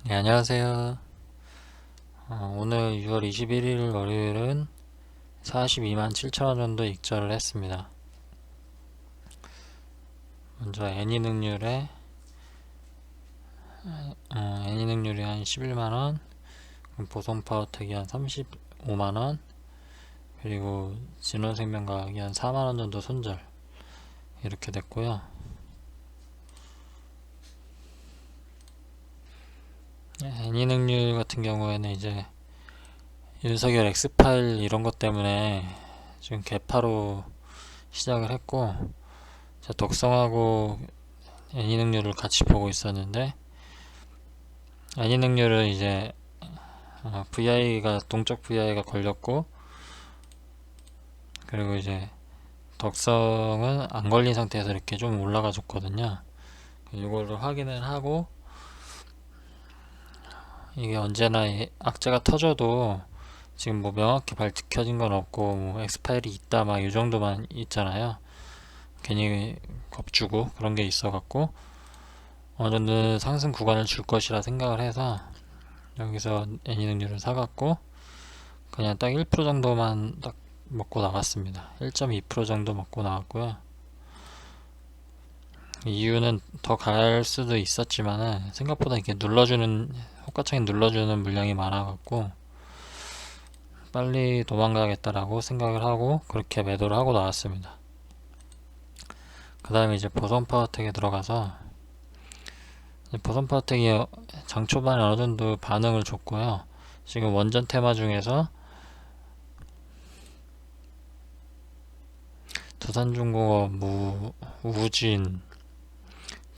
네, 안녕하세요. 오늘 6월 21일 월요일은 42만 7천원 정도 익절을 했습니다. 먼저 애니능률이 한 11만원, 보성파워텍이 한 35만원, 그리고 진원생명과학이 한 4만원 정도 손절, 이렇게 됐고요. 애니능률 같은 경우에는 이제 윤석열 X파일 이런 것 때문에 지금 개파로 시작을 했고, 제가 독성하고 애니능률을 같이 보고 있었는데, 애니능률은 이제 VI가 동적 VI가 걸렸고, 그리고 이제 덕성은 안 걸린 상태에서 이렇게 좀 올라가 줬거든요. 이거를 확인을 하고, 이게 언제나 악재가 터져도 지금 뭐 명확히 밝혀진 건 없고, 뭐 엑스파일이 있다 막 이 정도만 있잖아요. 괜히 겁주고 그런 게 있어갖고 어느 정도 상승 구간을 줄 것이라 생각을 해서 여기서 애니능률을 사갖고 그냥 딱 1% 정도만 딱 먹고 나갔습니다. 1.2% 정도 먹고 나왔고요. 이유는 더 갈 수도 있었지만은 생각보다 이렇게 눌러주는 호가창이 눌러주는 물량이 많아갖고 빨리 도망가겠다라고 생각을 하고 그렇게 매도를 하고 나왔습니다. 그 다음에 이제 보선파워텍에 들어가서 보선파워텍이 장 초반에 어느 정도 반응을 줬고요. 지금 원전 테마 중에서 두산중공업, 우진,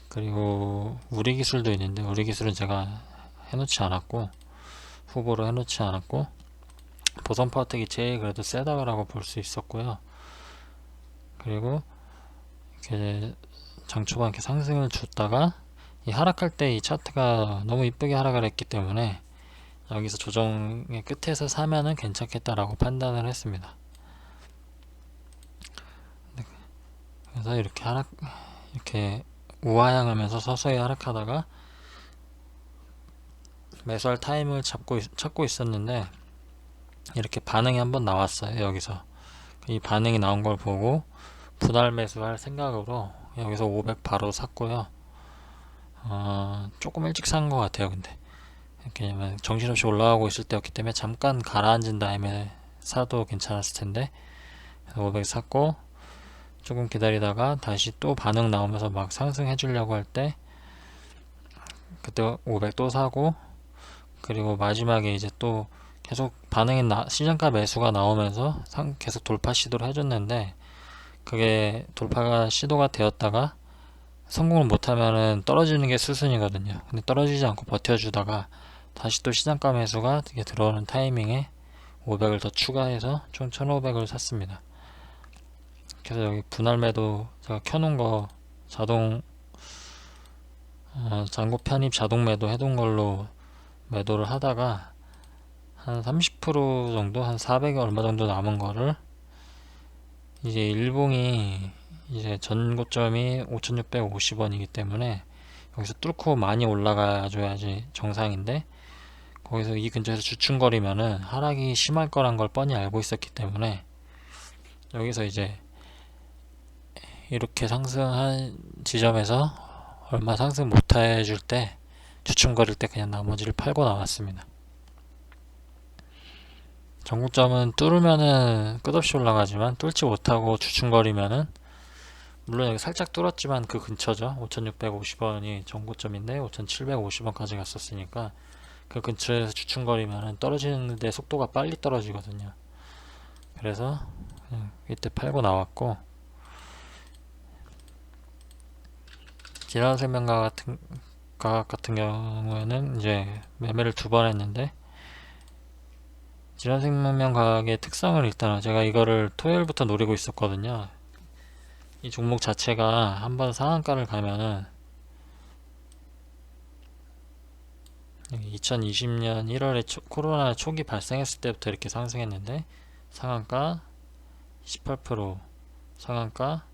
그리고 우리기술도 있는데 우리기술은 제가 해놓지 않았고 후보로 해놓지 않았고 보선파워텍이 제일 그래도 세다라고 볼 수 있었고요. 그리고 이렇게 장초반 이렇게 상승을 줬다가 이 하락할 때 이 차트가 너무 이쁘게 하락을 했기 때문에 여기서 조정의 끝에서 사면은 괜찮겠다라고 판단을 했습니다. 그래서 이렇게 우하향하면서 서서히 하락하다가 매수할 타임을 찾고 있었는데 이렇게 반응이 한번 나왔어요. 여기서 이 반응이 나온 걸 보고 분할 매수할 생각으로 여기서 500 바로 샀고요. 조금 일찍 산 것 같아요. 근데 왜냐면 정신없이 올라가고 있을 때였기 때문에 잠깐 가라앉은 다음에 사도 괜찮았을 텐데 500 샀고 조금 기다리다가 다시 또 반응 나오면서 막 상승해 주려고 할 때 그때 500 또 사고, 그리고 마지막에 이제 또 계속 시장가 매수가 나오면서 계속 돌파 시도를 해줬는데 그게 돌파가 시도가 되었다가 성공을 못하면은 떨어지는 게 수순이거든요. 근데 떨어지지 않고 버텨주다가 다시 또 시장가 매수가 들어오는 타이밍에 500을 더 추가해서 총 1500을 샀습니다. 그래서 여기 분할 매도 제가 켜놓은 거 잔고 편입 자동 매도 해둔 걸로 매도를 하다가 한 30% 정도, 한 400이 얼마 정도 남은 거를 이제 일봉이 이제 전 고점이 5650원이기 때문에 여기서 뚫고 많이 올라가 줘야지 정상인데 거기서 이 근처에서 주춤거리면은 하락이 심할 거란 걸 뻔히 알고 있었기 때문에 여기서 이제 이렇게 상승한 지점에서 얼마 상승 못 해줄 때 주춤거릴 때 그냥 나머지를 팔고 나왔습니다. 전고점은 뚫으면은 끝없이 올라가지만 뚫지 못하고 주춤거리면은 물론 여기 살짝 뚫었지만 그 근처죠. 5650원이 전고점인데 5750원까지 갔었으니까 그 근처에서 주춤거리면은 떨어지는데 속도가 빨리 떨어지거든요. 그래서 이때 팔고 나왔고, 진화생명과학 같은 경우에는 이제 매매를 2번 했는데 진화생명과학의 특성을 일단 제가 이거를 토요일부터 노리고 있었거든요. 이 종목 자체가 한번 상한가를 가면은 2020년 1월에 코로나 초기 발생했을 때부터 이렇게 상승했는데 상한가 18%, 상한가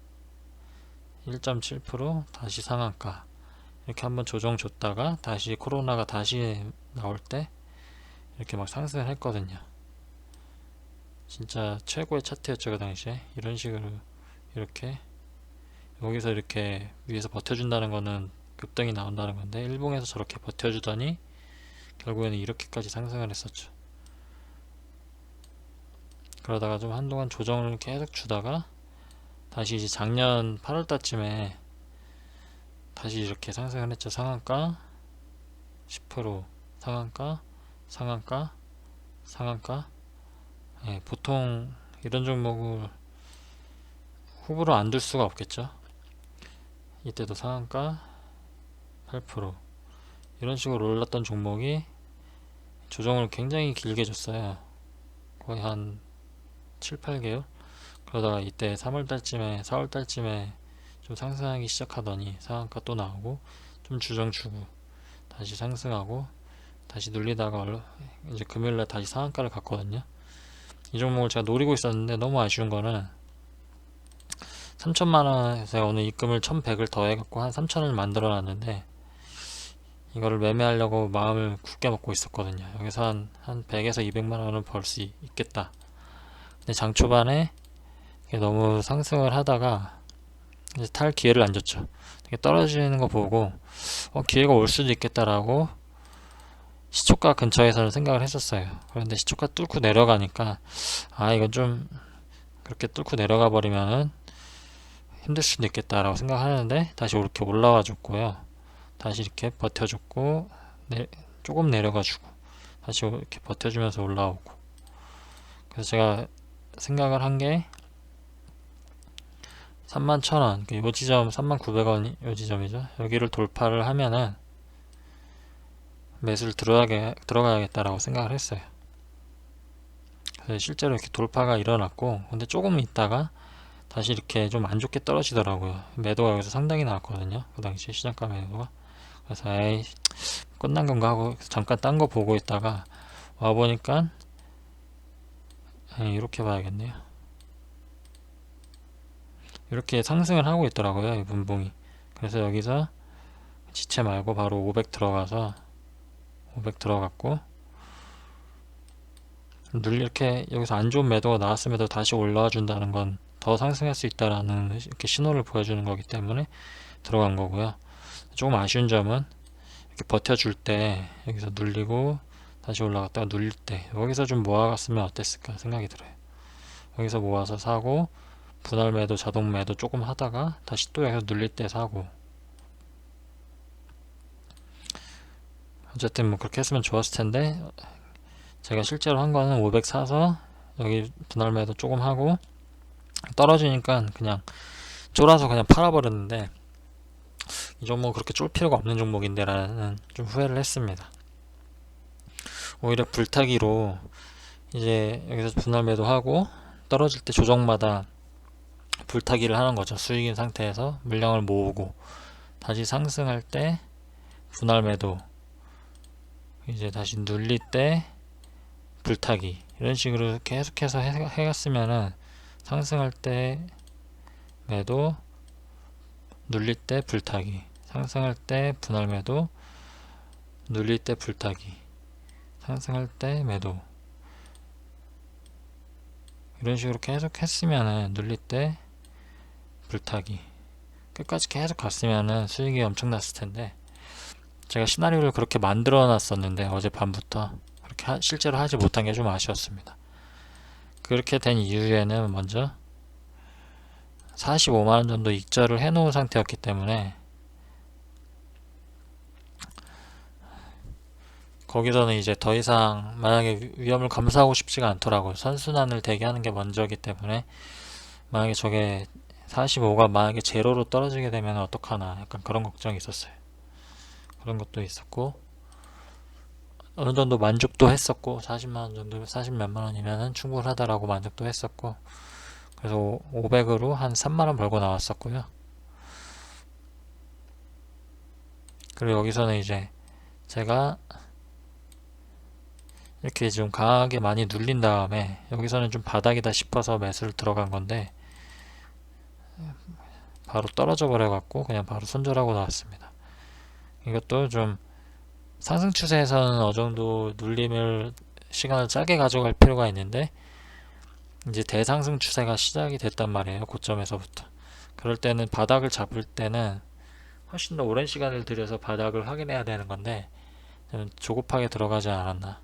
1.7%, 다시 상한가 이렇게 한번 조정 줬다가 다시 코로나가 다시 나올 때 이렇게 막 상승을 했거든요. 진짜 최고의 차트였죠 그 당시에. 이런 식으로 이렇게 여기서 이렇게 위에서 버텨준다는 거는 급등이 나온다는 건데, 일봉에서 저렇게 버텨주더니 결국에는 이렇게까지 상승을 했었죠. 그러다가 좀 한동안 조정을 계속 주다가 다시 이제 작년 8월달쯤에 다시 이렇게 상승을 했죠. 상한가 10%, 상한가, 상한가, 상한가. 예, 보통 이런 종목을 후보로 안 둘 수가 없겠죠. 이때도 상한가 8%, 이런 식으로 올랐던 종목이 조정을 굉장히 길게 줬어요. 거의 한 7, 8개월. 그러다가 이때 3월달쯤에 4월달쯤에 좀 상승하기 시작하더니 상한가 또 나오고 좀 주정 주고 다시 상승하고 다시 눌리다가 이제 금요일날 다시 상한가를 갔거든요. 이 종목을 제가 노리고 있었는데 너무 아쉬운 거는 3천만원 제가 오늘 입금을 1100을 더해갖고 한 3천을 만들어 놨는데, 이거를 매매하려고 마음을 굳게 먹고 있었거든요. 여기서 한 100에서 200만원은 벌 수 있겠다. 근데 장 초반에 너무 상승을 하다가 이제 탈 기회를 안 줬죠. 이게 떨어지는 거 보고 기회가 올 수도 있겠다라고 시초가 근처에서는 생각을 했었어요. 그런데 시초가 뚫고 내려가니까 이건 좀 그렇게 뚫고 내려가 버리면은 힘들 수도 있겠다라고 생각하는데, 다시 이렇게 올라와 줬고요. 다시 이렇게 버텨줬고 조금 내려가주고 다시 이렇게 버텨주면서 올라오고. 그래서 제가 생각을 한 게 31,000원 요 지점, 39,000원 요 지점이죠. 여기를 돌파를 하면은 매수를 들어가야겠다라고 생각을 했어요. 그래서 실제로 이렇게 돌파가 일어났고, 근데 조금 있다가 다시 이렇게 좀 안 좋게 떨어지더라고요. 매도가 여기서 상당히 나왔거든요. 그 당시 시장가 매도가. 그래서 에이 끝난 건가 하고 잠깐 딴 거 보고 있다가 와 보니까 이렇게 봐야겠네요. 이렇게 상승을 하고 있더라고요, 이 분봉이. 그래서 여기서 지체 말고 바로 500 들어가서 500 들어갔고, 이렇게 여기서 안 좋은 매도가 나왔음에도 다시 올라와 준다는 건 더 상승할 수 있다라는 이렇게 신호를 보여주는 거기 때문에 들어간 거고요. 조금 아쉬운 점은 이렇게 버텨줄 때 여기서 눌리고 다시 올라갔다가 눌릴 때 여기서 좀 모아갔으면 어땠을까 생각이 들어요. 여기서 모아서 사고 분할 매도, 자동 매도 조금 하다가 다시 또 여기서 눌릴 때 사고. 어쨌든 뭐 그렇게 했으면 좋았을 텐데, 제가 실제로 한 거는 500 사서 여기 분할 매도 조금 하고 떨어지니까 그냥 쫄아서 그냥 팔아버렸는데, 이 종목 그렇게 쫄 필요가 없는 종목인데 라는 좀 후회를 했습니다. 오히려 불타기로 이제 여기서 분할 매도하고 떨어질 때 조정마다 불타기를 하는 거죠. 수익인 상태에서 물량을 모으고 다시 상승할 때 분할 매도, 이제 다시 눌릴 때 불타기, 이런 식으로 계속해서 해갔으면은 상승할 때 매도, 눌릴 때 불타기, 상승할 때 분할 매도, 눌릴 때 불타기, 상승할 때 매도, 이런 식으로 계속 했으면은 눌릴 때 불타기, 끝까지 계속 갔으면은 수익이 엄청났을 텐데, 제가 시나리오를 그렇게 만들어 놨었는데 어젯밤부터 그렇게 실제로 하지 못한 게 좀 아쉬웠습니다. 그렇게 된 이후에는 먼저 45만원 정도 익절을 해 놓은 상태였기 때문에 거기서는 이제 더 이상 만약에 위험을 감수하고 싶지가 않더라고요. 선순환을 대기하는 게 먼저기 때문에, 만약에 저게 45가 만약에 제로로 떨어지게 되면 어떡하나 약간 그런 걱정이 있었어요. 그런 것도 있었고, 어느 정도 만족도 했었고, 40만원 정도, 40 몇만 원이면 충분하다라고 만족도 했었고, 그래서 500으로 한 3만원 벌고 나왔었고요. 그리고 여기서는 이제 제가 이렇게 좀 강하게 많이 눌린 다음에 여기서는 좀 바닥이다 싶어서 매수를 들어간 건데 바로 떨어져 버려 갖고 그냥 바로 손절하고 나왔습니다. 이것도 좀 상승 추세에서는 어느 정도 눌림을 시간을 짧게 가져갈 필요가 있는데 이제 대상승 추세가 시작이 됐단 말이에요. 고점에서부터. 그럴 때는 바닥을 잡을 때는 훨씬 더 오랜 시간을 들여서 바닥을 확인해야 되는 건데 저는 조급하게 들어가지 않았나.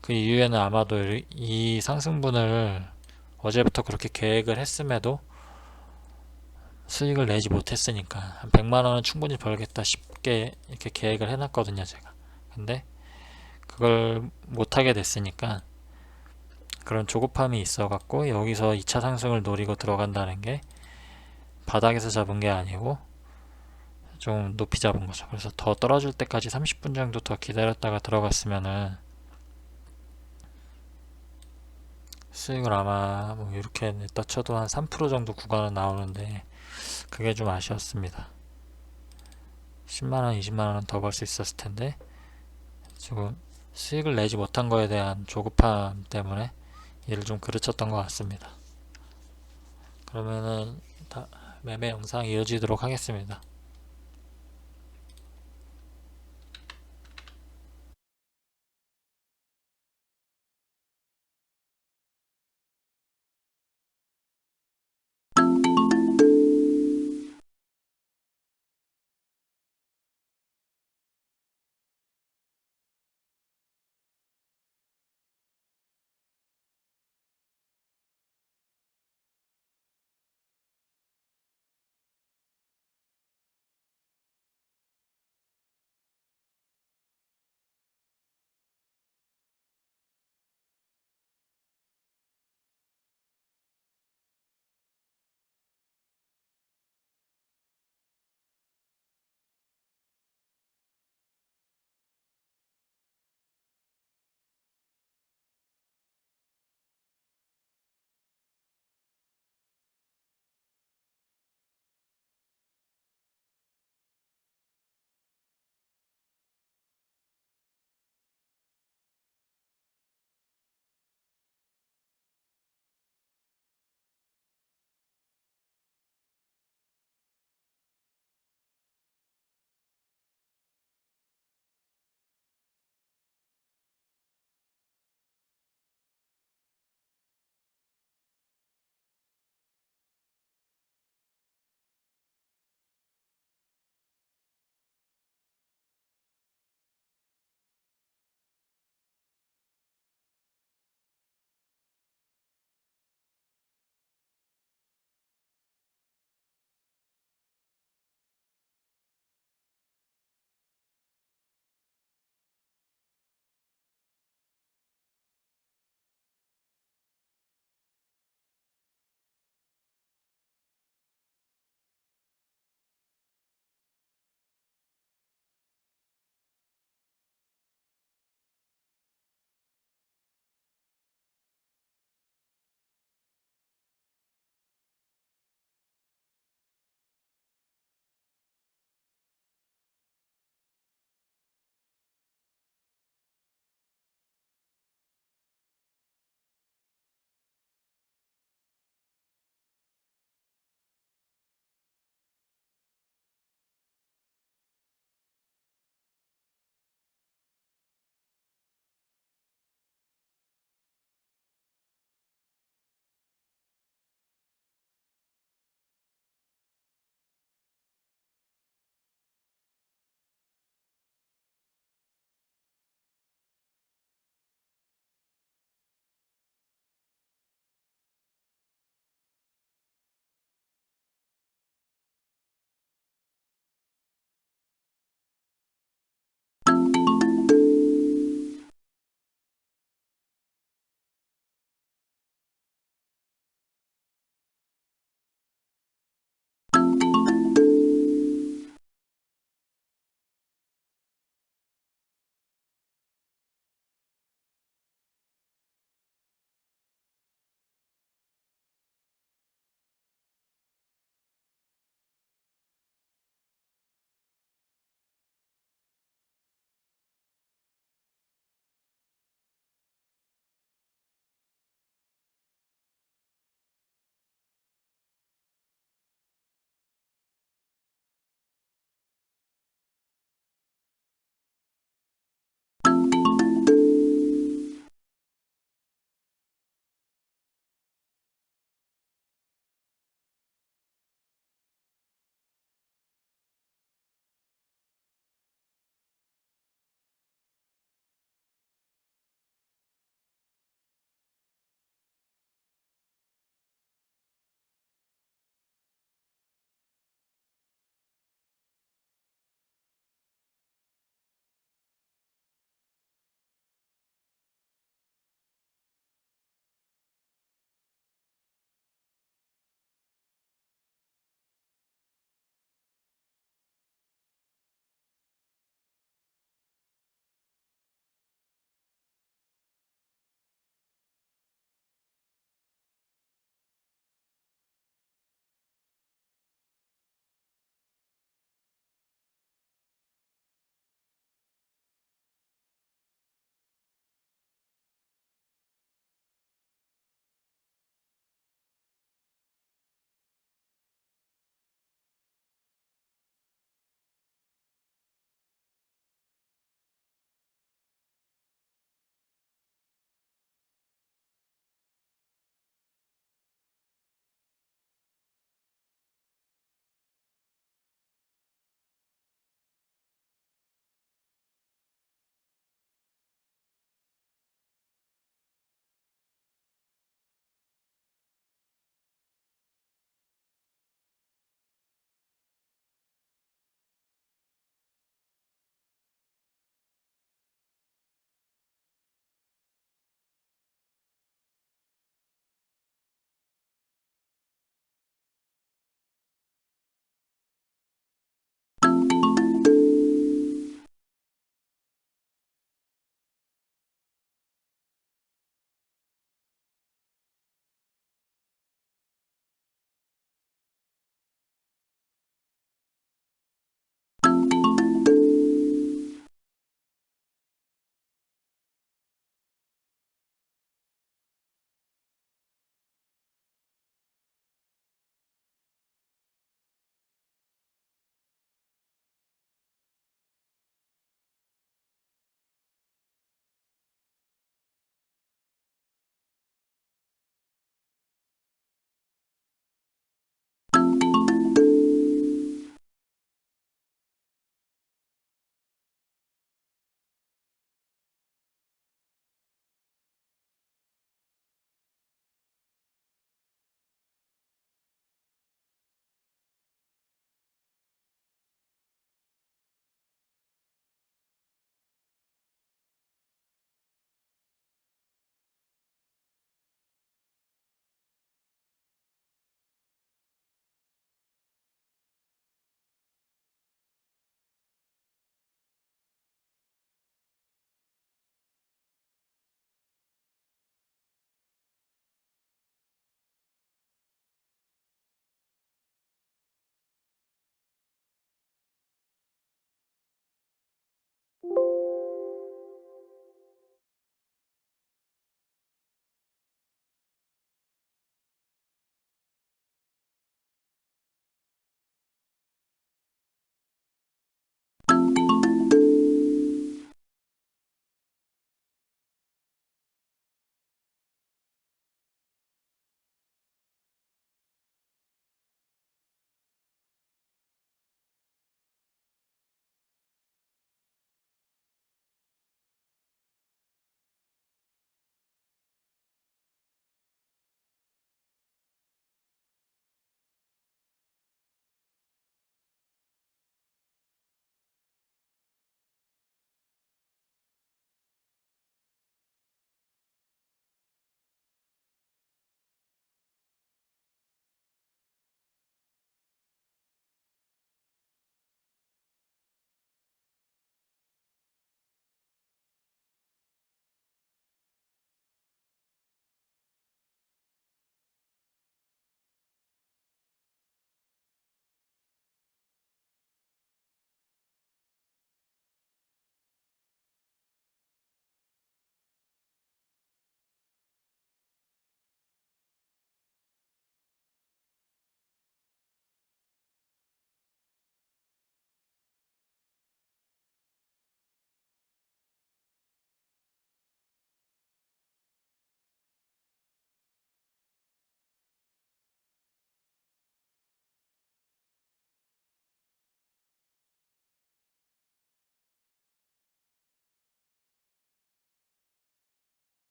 그 이유에는 아마도 이 상승분을 어제부터 그렇게 계획을 했음에도 수익을 내지 못했으니까 한 100만원은 충분히 벌겠다 싶게 이렇게 계획을 해놨거든요 제가. 근데 그걸 못하게 됐으니까 그런 조급함이 있어 갖고 여기서 2차 상승을 노리고 들어간다는 게 바닥에서 잡은 게 아니고 좀 높이 잡은 거죠. 그래서 더 떨어질 때까지 30분 정도 더 기다렸다가 들어갔으면은 수익을 아마 뭐 이렇게 냈다 쳐도 한 3% 정도 구간은 나오는데 그게 좀 아쉬웠습니다. 10만원, 20만원은 더 벌 수 있었을 텐데 지금 수익을 내지 못한 거에 대한 조급함 때문에 이를 좀 그르쳤던 것 같습니다. 그러면은 매매 영상 이어지도록 하겠습니다.